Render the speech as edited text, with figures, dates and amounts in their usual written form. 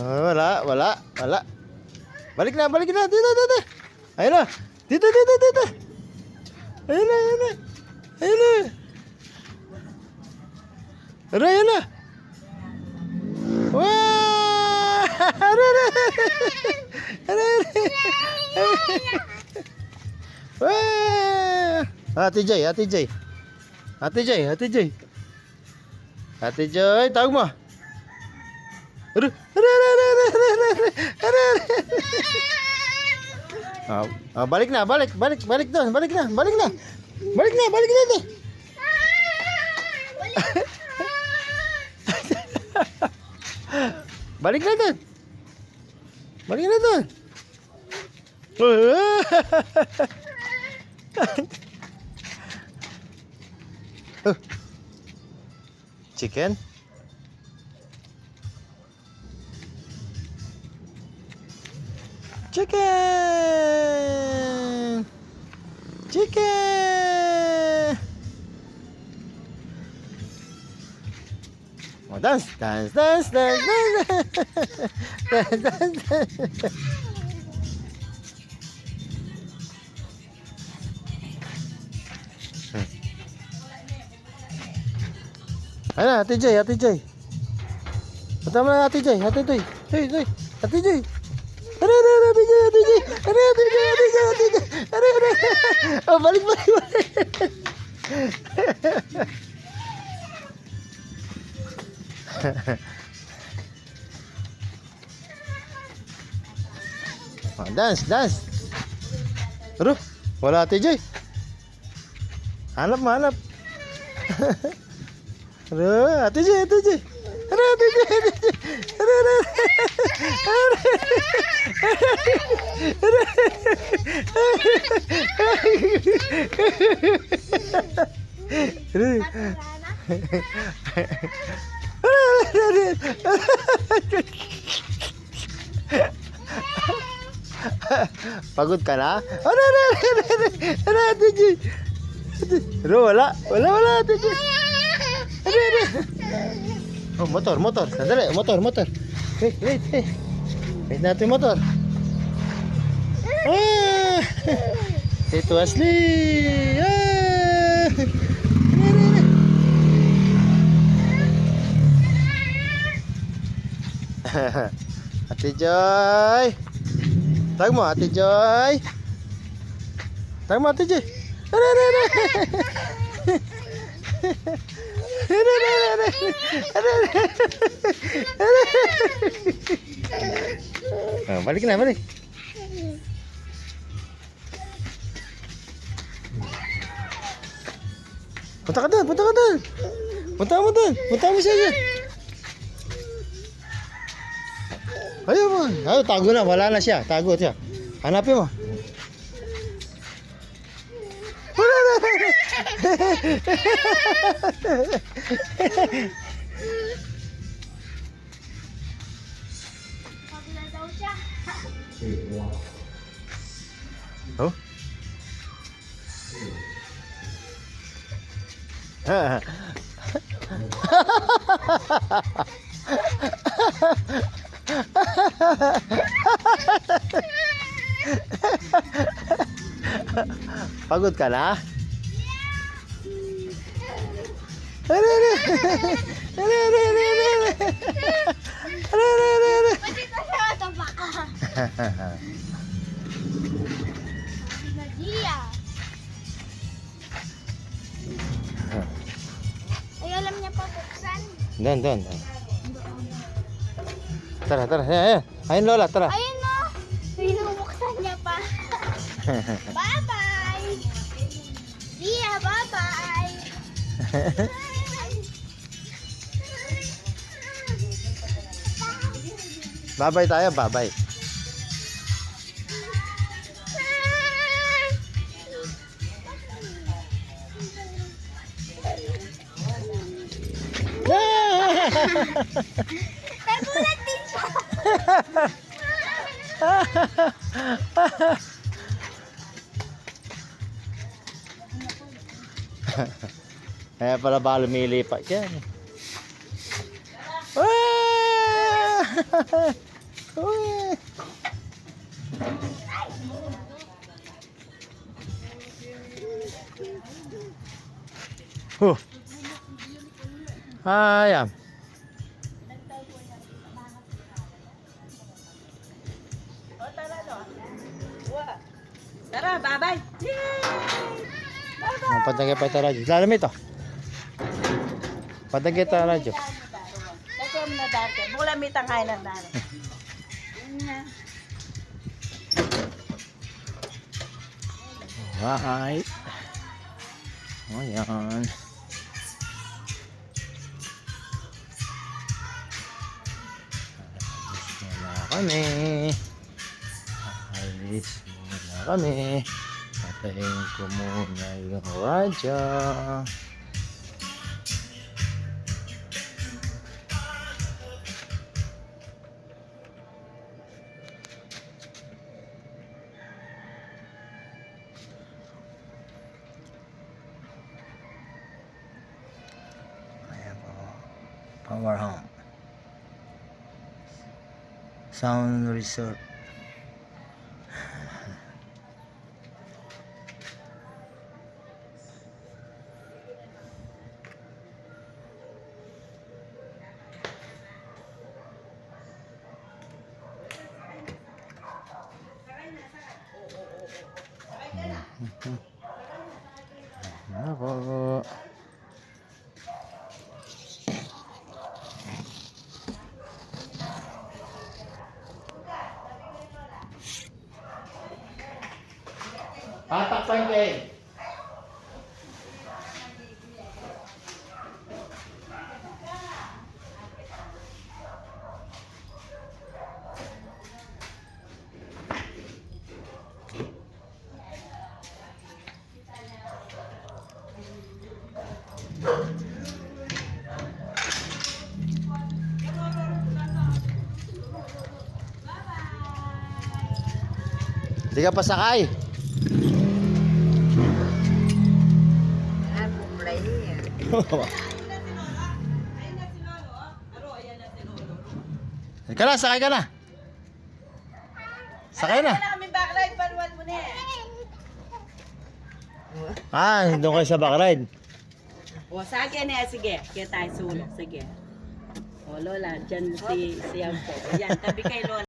Wala. Balik na. Dito. Ayun na. Dito. Ayun na. Ayun na. Wah! Wah! Ate Joy. Tawag mo. Balik na. Balik na doon. Chicken. Oh, dance. Ayun na, Ate Joy. Punta mo na, Ate Joy. Ate Joy. Oh, balik. Oh, dance. Aduh, wala Ate Joy. Hanap. Aduh, Ate Joy. Pagod ka na? Ate Joy. Wala Ate Joy. Oh, motor. Sandali, motor. Wait. Wait natin motor. Ito Ashley. Ate Joy. Tawag mo, Ate Joy. Balik. Punta ka doon. Punta mo siya dyan. Ayaw, tago na. Wala na siya. Tago siya. Hanapin mo. Pagla daw siya. Oh. Pagod ka na? Pati ka siya taba ka. Nadia. Ay, alam niya pa buksan. Doon. Tara. Ayun Lola, tara. Ayun no. Binubuksan niya pa. Bye-bye. Dia, bye-bye. Babay tayo, babay. Nagulat din siya. Kaya pala ba lumilipat yan. Uy. Huh. Ayan. Tara, babay. Padagay pa ito radyo. Lalam ito. Padagay ito radyo. Kasi mo na dati. Mula may tangay ng dati. Right. Ayan. Alis muna kami. Patayin ko muna yung radyo. Ayan po. Power home. Sound Resort. Ako. Patakpan kayo. Hindi ka pa sakay. Ka na, sakay ka na. Sakay na. Wala kaming backlight. Panuwan mo na Doon kayo sa backride. O, sa akin eh. Sige. Kaya tayo sulok. Sige. O, Lola. Diyan si Ampo. Yan. Tabi kay Lola.